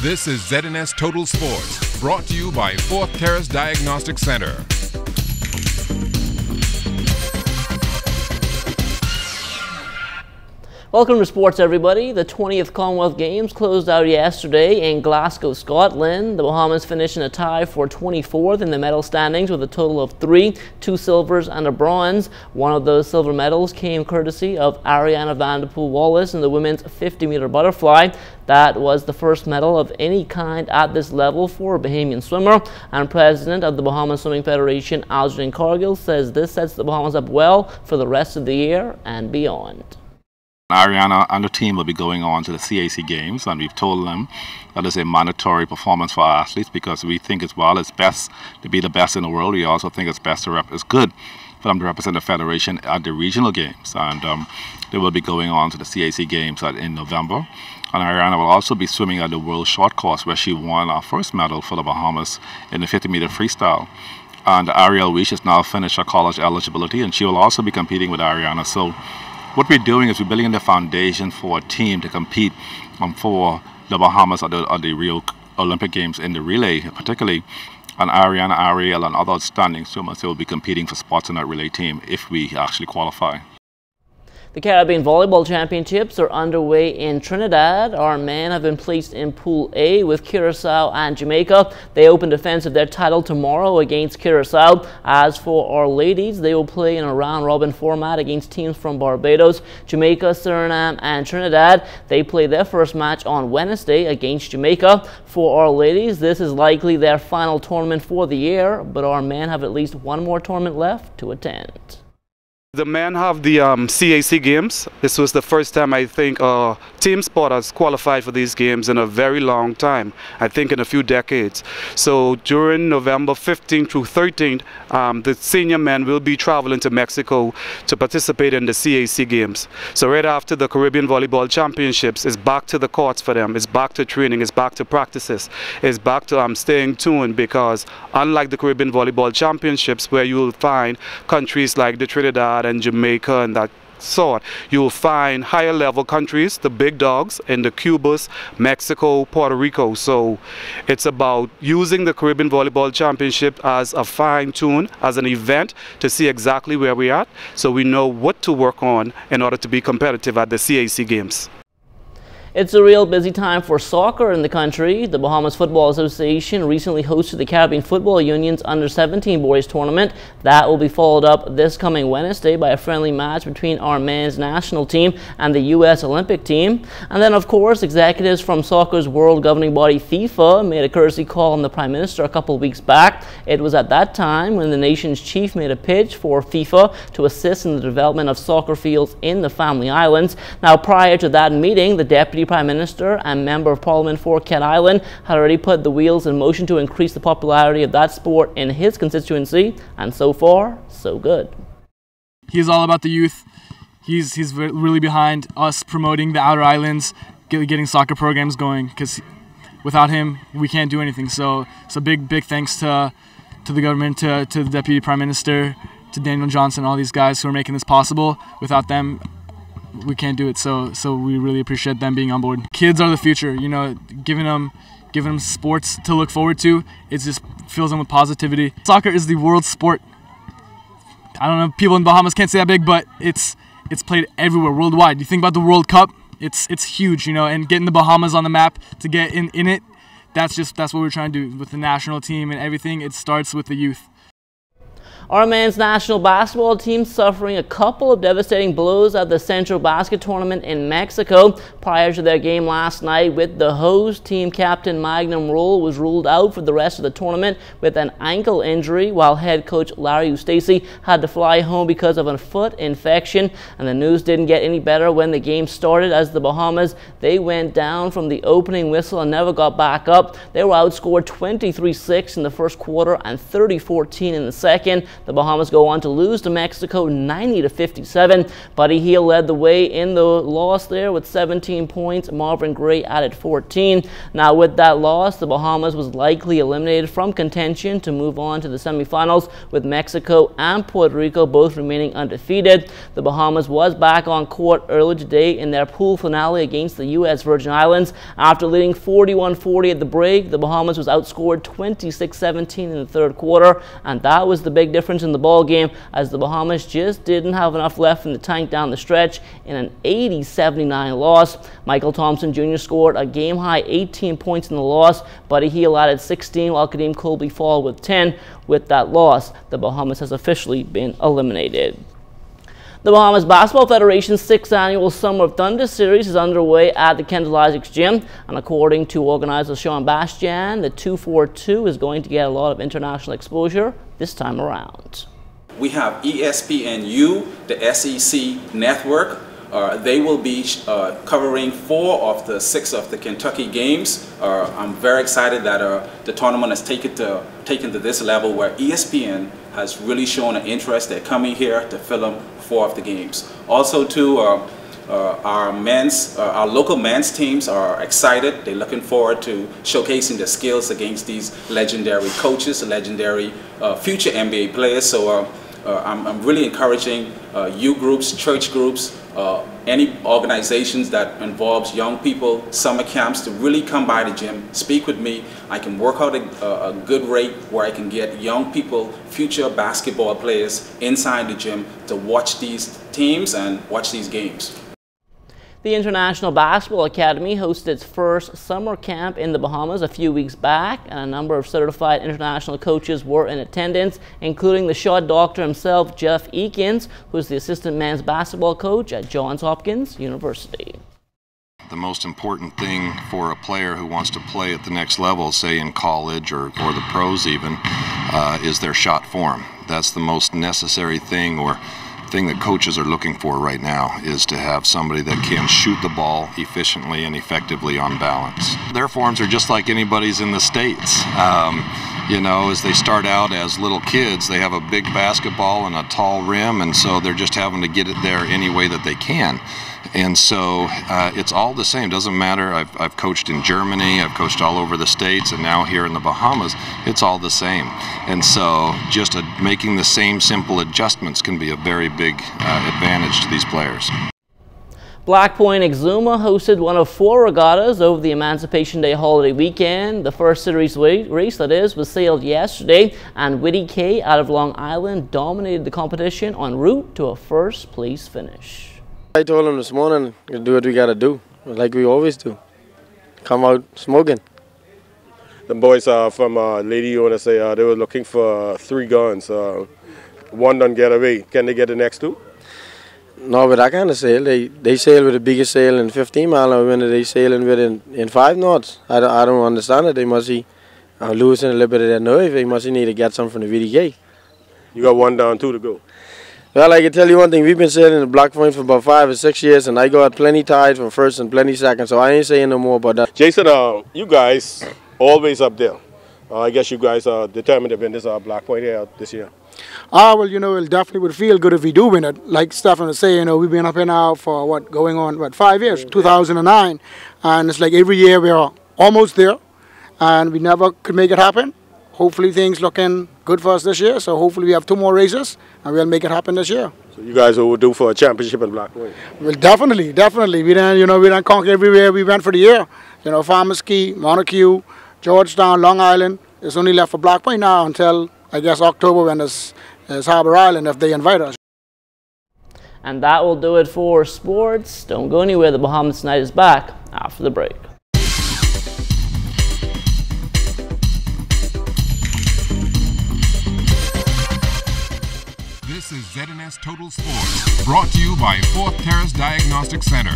This is ZNS Total Sports, brought to you by Fourth Terrace Diagnostic Center. Welcome to sports, everybody. The 20th Commonwealth Games closed out yesterday in Glasgow, Scotland. The Bahamas finished in a tie for 24th in the medal standings with a total of 3, 2 silvers and a bronze. One of those silver medals came courtesy of Ariana Vanderpool-Wallace in the women's 50-meter butterfly. That was the first medal of any kind at this level for a Bahamian swimmer. And President of the Bahamas Swimming Federation, Algernon Cargill, says this sets the Bahamas up well for the rest of the year and beyond. Ariana and the team will be going on to the CAC Games, and we've told them that is a mandatory performance for our athletes because we think as well it's best to be the best in the world. We also think it's good for them to represent the Federation at the regional games, and they will be going on to the CAC Games in November. And Ariana will also be swimming at the World Short Course, where she won our first medal for the Bahamas in the 50-meter freestyle. And Ariel Weish has now finished her college eligibility, and she will also be competing with Ariana. So what we're doing is we're building the foundation for a team to compete for the Bahamas at the Rio Olympic Games in the relay, particularly. And Ariana, Ariel, and other outstanding swimmers will be competing for spots in that relay team if we actually qualify. The Caribbean Volleyball Championships are underway in Trinidad. Our men have been placed in Pool A with Curacao and Jamaica. They open defense of their title tomorrow against Curacao. As for our ladies, they will play in a round-robin format against teams from Barbados, Jamaica, Suriname, and Trinidad. They play their first match on Wednesday against Jamaica. For our ladies, this is likely their final tournament for the year, but our men have at least one more tournament left to attend. The men have the CAC Games. This was the first time I think team sport has qualified for these games in a very long time, I think in a few decades. So during November 15th through 13th, the senior men will be traveling to Mexico to participate in the CAC Games. So right after the Caribbean Volleyball Championships, it's back to the courts for them. It's back to training, it's back to practices, it's back to staying tuned, because unlike the Caribbean Volleyball Championships, where you will find countries like the Trinidad and Jamaica and that sort, you'll find higher level countries, the big dogs, in the Cubas, Mexico, Puerto Rico. So it's about using the Caribbean Volleyball Championship as a fine tune, as an event to see exactly where we're at, so we know what to work on in order to be competitive at the CAC Games. It's a real busy time for soccer in the country. The Bahamas Football Association recently hosted the Caribbean Football Union's Under-17 boys tournament. That will be followed up this coming Wednesday by a friendly match between our men's national team and the U.S. Olympic team. And then, of course, executives from soccer's world governing body FIFA made a courtesy call on the Prime Minister a couple of weeks back. It was at that time when the nation's chief made a pitch for FIFA to assist in the development of soccer fields in the Family Islands. Now, prior to that meeting, the Deputy Prime Minister and Member of Parliament for Cat Island had already put the wheels in motion to increase the popularity of that sport in his constituency, and so far, so good. He's all about the youth. He's really behind us promoting the outer islands, getting soccer programs going, because without him, we can't do anything. So it's a big thanks to the government, to the Deputy Prime Minister, to Daniel Johnson, all these guys who are making this possible. Without them, we can't do it, so we really appreciate them being on board. Kids are the future, you know, giving them sports to look forward to, it just fills them with positivity. Soccer is the world sport. I don't know, people in Bahamas can't say that big, but it's played everywhere, worldwide. You think about the World Cup, it's huge, you know, and getting the Bahamas on the map to get in it, that's what we're trying to do with the national team and everything. It starts with the youth. Our men's national basketball team suffering a couple of devastating blows at the Central Basket Tournament in Mexico. Prior to their game last night with the host, team captain Magnum Roll was ruled out for the rest of the tournament with an ankle injury, while head coach Larry Ustasi had to fly home because of a foot infection. And the news didn't get any better when the game started, as the Bahamas, they went down from the opening whistle and never got back up. They were outscored 23-6 in the first quarter and 30-14 in the second. The Bahamas go on to lose to Mexico 90-57. Buddy Hield led the way in the loss there with 17 points. Marvin Gray added 14. Now with that loss, the Bahamas was likely eliminated from contention to move on to the semifinals, with Mexico and Puerto Rico both remaining undefeated. The Bahamas was back on court early today in their pool finale against the U.S. Virgin Islands. After leading 41-40 at the break, the Bahamas was outscored 26-17 in the third quarter, and that was the big difference in the ball game, as the Bahamas just didn't have enough left in the tank down the stretch in an 80-79 loss. Michael Thompson Jr. scored a game-high 18 points in the loss. Buddy Hield added 16, while Kadeem Colby followed with 10. With that loss, the Bahamas has officially been eliminated. The Bahamas Basketball Federation's 6th annual Summer of Thunder series is underway at the Kendall Isaacs Gym, and according to organizer Sean Bastian, the 242 is going to get a lot of international exposure this time around. We have ESPNU, the SEC network. They will be covering 4 of the 6 of the Kentucky games. I'm very excited that the tournament has taken to this level where ESPN has really shown an interest. They're coming here to film 4 of the games. Also, too, our local men's teams are excited. They're looking forward to showcasing their skills against these legendary coaches, legendary future NBA players. So I'm really encouraging youth groups, church groups, any organizations that involves young people, summer camps, to really come by the gym, speak with me. I can work out a good rate where I can get young people, future basketball players inside the gym to watch these teams and watch these games. The International Basketball Academy hosted its first summer camp in the Bahamas a few weeks back, and a number of certified international coaches were in attendance, including the shot doctor himself, Jeff Eakins, who's the assistant men's basketball coach at Johns Hopkins University. The most important thing for a player who wants to play at the next level, say in college or the pros even, is their shot form. That's the most necessary thing, or thing that coaches are looking for right now, is to have somebody that can shoot the ball efficiently and effectively on balance. Their forms are just like anybody's in the States. You know, as they start out as little kids, they have a big basketball and a tall rim, and so they're just having to get it there any way that they can. And so it's all the same. Doesn't matter. I've coached in Germany, I've coached all over the States, and now here in the Bahamas, it's all the same. And so just making the same simple adjustments can be a very big advantage to these players. Black Point Exuma hosted one of 4 regattas over the Emancipation Day holiday weekend. The first series race, that is, was sailed yesterday, and Whitty K out of Long Island dominated the competition en route to a first place finish. I told him this morning to do what we got to do, like we always do. Come out smoking. The boys from Lady Owner say they were looking for 3 guns. One done get away. Can they get the next 2? No, but that kind of sail, they sail with the biggest sail in 15 mile, and when they sailing with in 5 knots. I don't understand it. They must be losing a little bit of their nerve. They must need to get some from the VDK. You got 1 down, 2 to go. Well, I can tell you one thing. We've been sailing the Black Point for about 5 or 6 years, and I got plenty tied from first and plenty second, so I ain't saying no more about that. Jason, you guys always up there. I guess you guys are determined to win this Black Point here this year. Well, you know, it definitely would feel good if we do win it. Like Stefan was saying, you know, we've been up here now for going on 5 years, 2009, and it's like every year we are almost there, and we never could make it happen. Hopefully things looking good for us this year, so hopefully we have 2 more races and we'll make it happen this year. So you guys will do for a championship in Black Point? Well, definitely. We done conquer everywhere we went for the year. You know, Farmers Key, Montague, Georgetown, Long Island. It's only left for Black Point now until, I guess, October when it's Harbor Island if they invite us. And that will do it for sports. Don't go anywhere. The Bahamas Tonight is back after the break. This is ZNS Total Sports, brought to you by 4th Terrace Diagnostic Center.